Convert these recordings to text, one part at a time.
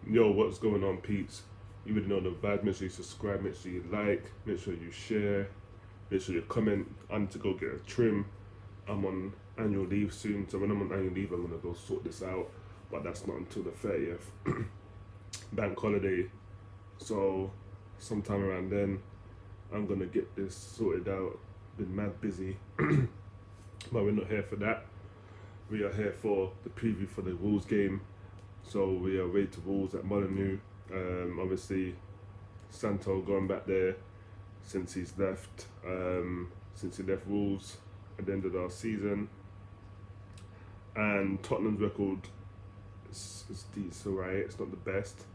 Yo, what's going on, peeps? You already know the vibes. Make sure you subscribe, make sure you like, make sure you share, make sure you comment. I need to go get a trim. I'm on annual leave soon, so when I'm on annual leave, I'm gonna go sort this out. But that's not until the 30th, bank holiday. So, sometime around then, I'm gonna get this sorted out. Been mad busy, but we're not here for that. We are here for the preview for the Wolves game. So we are away to Wolves at Molineux. Obviously, Santo going back there since he's left. Since he left Wolves at the end of last season, and Tottenham's record is decent, right? It's not the best.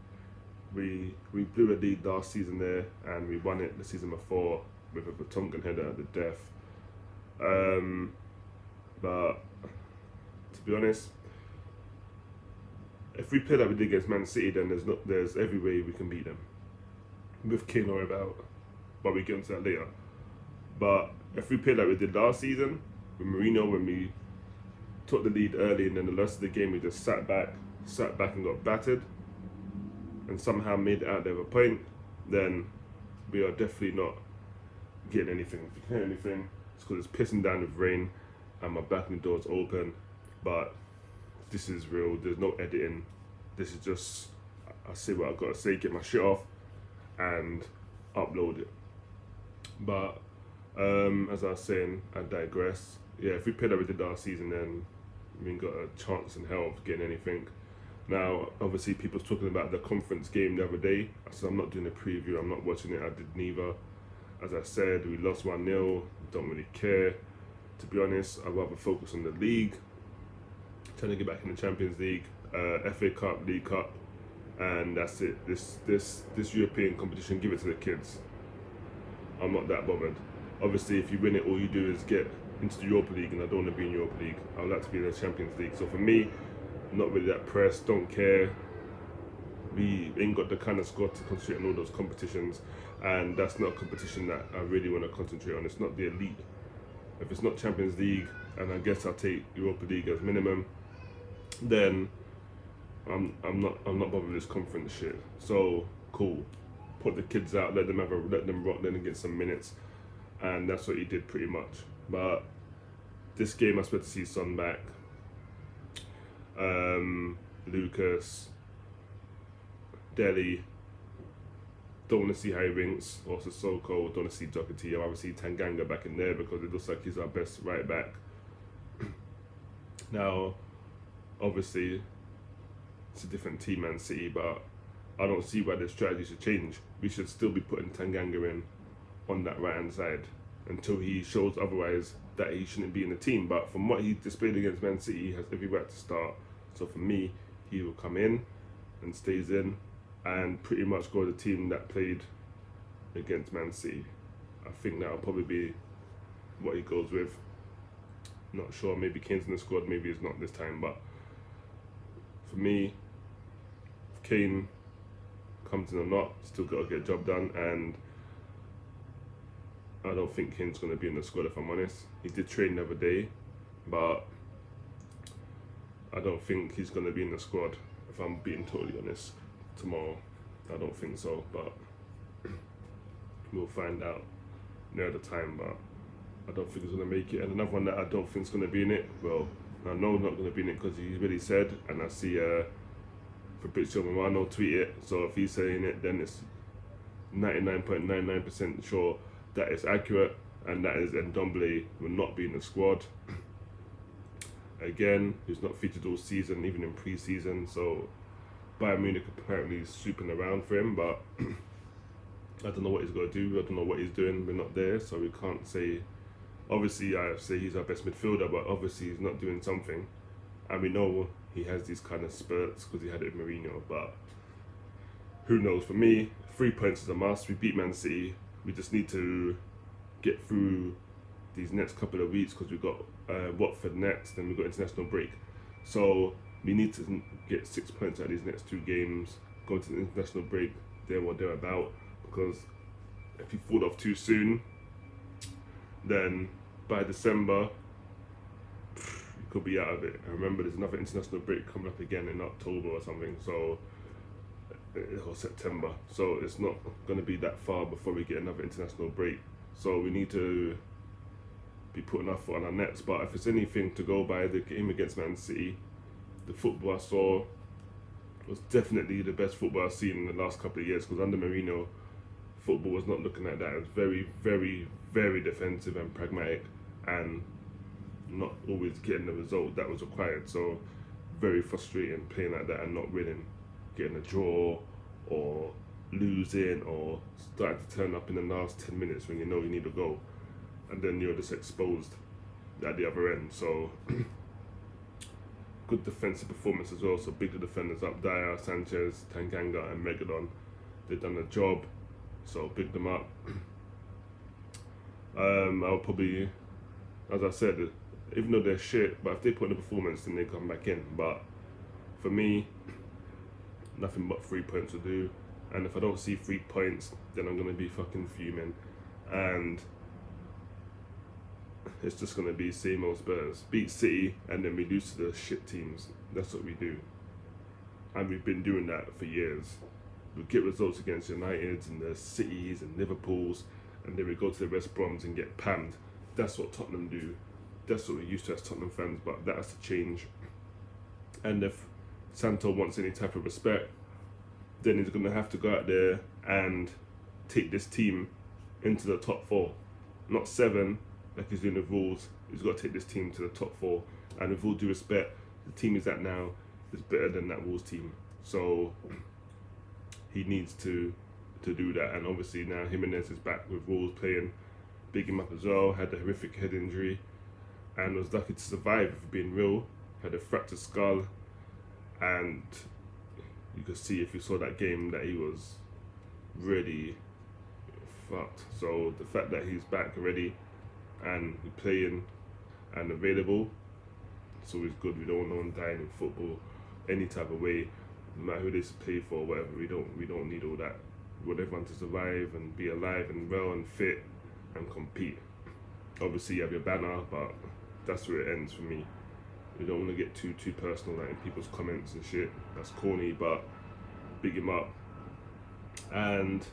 We blew a lead last season there, and we won it the season before with a Vertonghen header at the death. But to be honest, if we play like we did against Man City, then there's every way we can beat them with KANE or about, but we get into that later. But if we play like we did last season with Mourinho, when we took the lead early and then the rest of the game we just sat back and got battered, and somehow made it out there with a point, then we are definitely not getting anything. If you can hear anything, it's because it's pissing down with rain and my balcony door's open. But this is real. There's no editing. This is just, I say what I gotta say, get my shit off and upload it. But as I was saying, I digress. Yeah, if we played like we did last season, then we ain't got a chance in hell of getting anything. Now, obviously, people's talking about the conference game the other day. I said I'm not doing a preview. I'm not watching it. I did neither. As I said, we lost 1-0. Don't really care. To be honest, I'd rather focus on the league, trying to get back in the Champions League, FA Cup, League Cup, and that's it. This European competition, give it to the kids. I'm not that bothered. Obviously, if you win it, all you do is get into the Europa League, and I don't want to be in Europa League. I would like to be in the Champions League. So for me, not really that pressed, don't care. We ain't got the kind of squad to concentrate on all those competitions, and that's not a competition that I really want to concentrate on. It's not the elite. If it's not Champions League, and I guess I'll take Europa League as minimum, then I'm not bothered with this conference shit. So cool, put the kids out, let them rock, let them get some minutes, and that's what he did pretty much. But this game, I expect to see Son back, Lucas, Deli. Don't want to see Harry Winks or Sissoko. Don't want to see Doherty. I want to see Tanganga back in there because it looks like he's our best right back. Now, obviously, it's a different team, Man City, but I don't see why the strategy should change. We should still be putting Tanganga in on that right hand side until he shows otherwise that he shouldn't be in the team. But from what he displayed against Man City, he has every right to start. So for me, he will come in and stays in and pretty much go the team that played against Man City. I think that'll probably be what he goes with. Not sure, maybe Kane's in the squad, maybe it's not this time, but for me, if Kane comes in or not, still got to get a job done, and I don't think Kane's going to be in the squad if I'm honest. He did train the other day, but I don't think he's going to be in the squad if I'm being totally honest. Tomorrow, I don't think so, but we'll find out near the time. But I don't think he's gonna make it. And another one that I don't think is gonna be in it. Well, I know he's not gonna be in it because he really said, and I see Fabrizio Romano tweet it. So if he's saying it, then it's 99.99% sure that it's accurate, and that is Ndombele will not be in the squad. Again, he's not featured all season, even in pre-season. So Bayern Munich apparently is swooping around for him, but I don't know what he's going to do. I don't know what he's doing. We're not there, so we can't say. Obviously, I say he's our best midfielder, but obviously he's not doing something. And we know he has these kind of spurts because he had it with Mourinho, but who knows? For me, 3 points is a must. We beat Man City. We just need to get through these next couple of weeks because we've got Watford next, and we've got international break. So we need to get 6 points out of these next 2 games, go to the international break, there or thereabout, because if you fall off too soon, then by December, you could be out of it. And remember, there's another international break coming up again in October or something, so or September, so it's not going to be that far before we get another international break. So we need to be putting our foot on our necks. But if it's anything to go by, the game against Man City, the football I saw was definitely the best football I've seen in the last couple of years, because under Mourinho, football was not looking like that. It was very, very, very defensive and pragmatic, and not always getting the result that was required. So very frustrating playing like that and not winning, getting a draw or losing or starting to turn up in the last 10 minutes when you know you need a goal, and then you're just exposed at the other end. So good defensive performance as well. So big the defenders up, Dyer, Sanchez, Tanganga and Megalon. They've done a job, so big them up. I'll probably, as I said, even though they're shit, but if they put in a performance, then they come back in. But for me, nothing but 3 points to do. And if I don't see 3 points, then I'm gonna be fucking fuming. And it's just gonna be same old Spurs. Beat City and then we lose to the shit teams. That's what we do. And we've been doing that for years. We get results against Uniteds and the Cities and Liverpools, and then we go to the West Broms and get pammed. That's what Tottenham do. That's what we're used to as Tottenham fans, but that has to change. And if Santo wants any type of respect, then he's going to have to go out there and take this team into the top 4. Not 7, like he's doing the rules. He's got to take this team to the top 4. And with all due respect, the team he's at now is better than that Wolves team. So he needs to do that. And obviously now Jimenez is back with Wolves playing. Big him up as well. Had a horrific head injury and was lucky to survive, if being real. Had a fractured skull, and you could see if you saw that game that he was really fucked. So the fact that he's back already and playing and available, it's always good. We don't want no one dying in football any type of way, no matter who they play for, whatever. We don't need all that. We want everyone to survive and be alive and well and fit and compete. Obviously you have your banner, but that's where it ends for me. We don't want to get too personal, like in people's comments and shit. That's corny, but big him up. And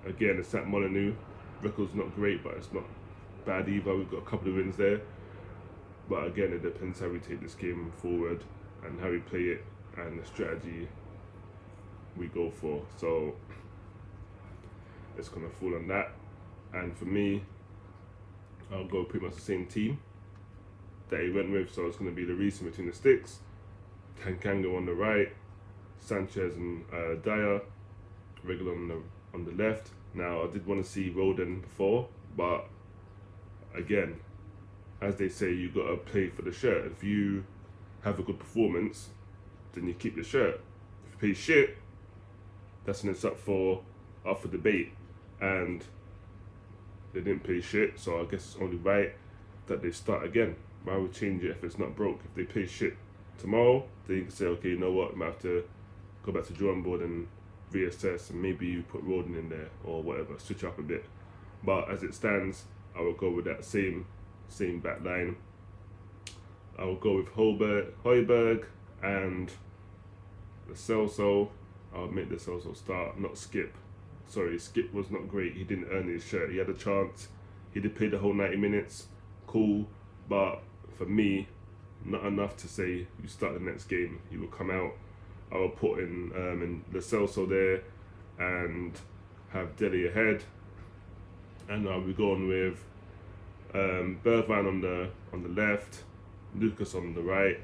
again, it's that Molyneux. Record's not great, but it's not bad either. We've got a couple of wins there. But again, it depends how we take this game forward and how we play it and the strategy we go for. So it's going to fall on that. And for me, I'll go pretty much the same team that he went with. So it's going to be the Reece between the sticks, Tanganga on the right, Sanchez and Dyer, regular on the left. Now I did want to see Roden before, but again, as they say, you got to play for the shirt. If you have a good performance, then you keep the shirt. If you play shit, that's when it's up for debate. And they didn't play shit, so I guess it's only right that they start again. Why would change it if it's not broke? If they play shit tomorrow, then you can say, okay, you know what, I might have to go back to drawing board and reassess, and maybe you put Roden in there or whatever, switch up a bit. But as it stands, I will go with that same back line. I will go with Højbjerg and the Celso. I'll make the Celso start, not Skip. Sorry, Skip was not great. He didn't earn his shirt. He had a chance. He did play the whole 90 minutes. Cool. But for me, not enough to say you start the next game. He will come out. I will put in the Celso there and have Dele ahead. And I'll be going with Bergwijn on the left, Lucas on the right,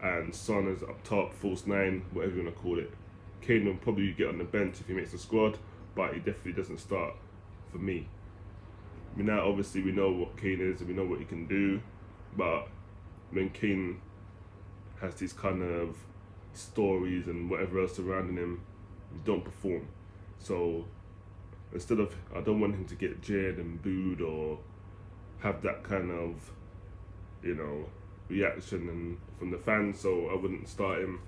and Son is up top, false 9, whatever you want to call it. KANE will probably get on the bench if he makes the squad, but he definitely doesn't start for me. I mean, now obviously we know what KANE is and we know what he can do, but when KANE has these kind of stories and whatever else surrounding him, he don't perform. So instead of, I don't want him to get jeered and booed or have that kind of, reaction and from the fans, so I wouldn't start him,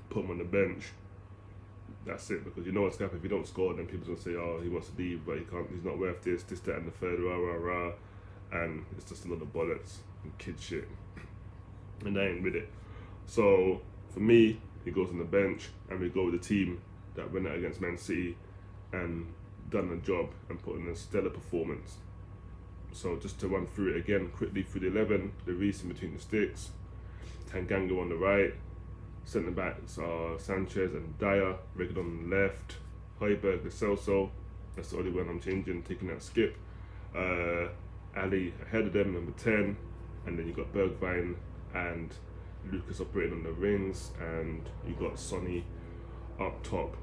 put him on the bench. That's it, because you know what's going to happen. If you don't score, then people's going to say, oh, he wants to leave, but he's not worth this, that, and the third, rah. And it's just another bollocks and kid shit. And I ain't with it. So, for me, he goes on the bench, and we go with the team that went out against Man City and done the job and put in a stellar performance. So just to run through it again quickly through the 11, the Reece in between the sticks, Tanganga on the right, centre backs are Sanchez and Dyer, Regan on the left, Højbjerg, Celso, that's the only one I'm changing, taking that skip. Ali ahead of them, number 10, and then you got Bergwijn and Lucas operating on the rings, and you got Sonny up top.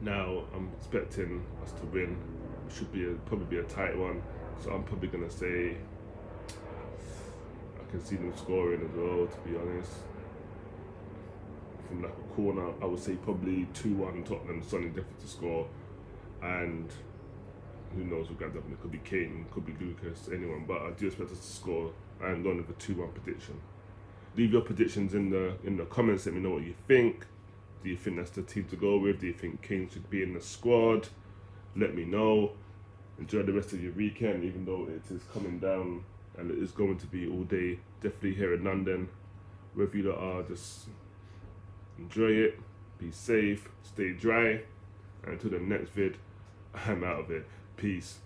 Now I'm expecting us to win. It should be probably be a tight one, so I'm probably gonna say I can see them scoring as well. To be honest, from like a corner, I would say probably 2-1 Tottenham. Sonny definitely to score, and who knows who grabs up? It could be Kane, could be Lucas, anyone. But I do expect us to score. I'm going with a 2-1 prediction. Leave your predictions in the comments. Let me know what you think. Do you think that's the team to go with? Do you think Kane should be in the squad? Let me know. Enjoy the rest of your weekend, even though it is coming down and it is going to be all day. Definitely here in London. Wherever you are, just enjoy it. Be safe. Stay dry. And until the next vid, I'm out of it. Peace.